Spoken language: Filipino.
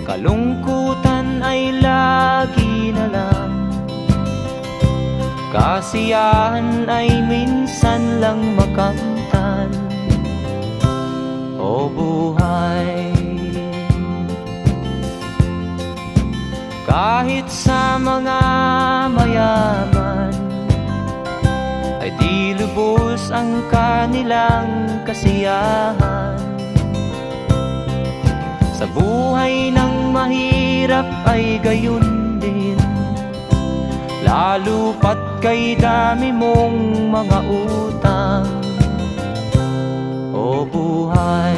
Kalungkutan ay lagi na lang, kasiyahan ay minsan lang makamtan. O buhay, kahit sa mga mayaman ay di lubos ang kanilang kasiyahan. Sa buhay ng mahirap ay gayon din, lalo pat kay dami mong mga utang. O buhay,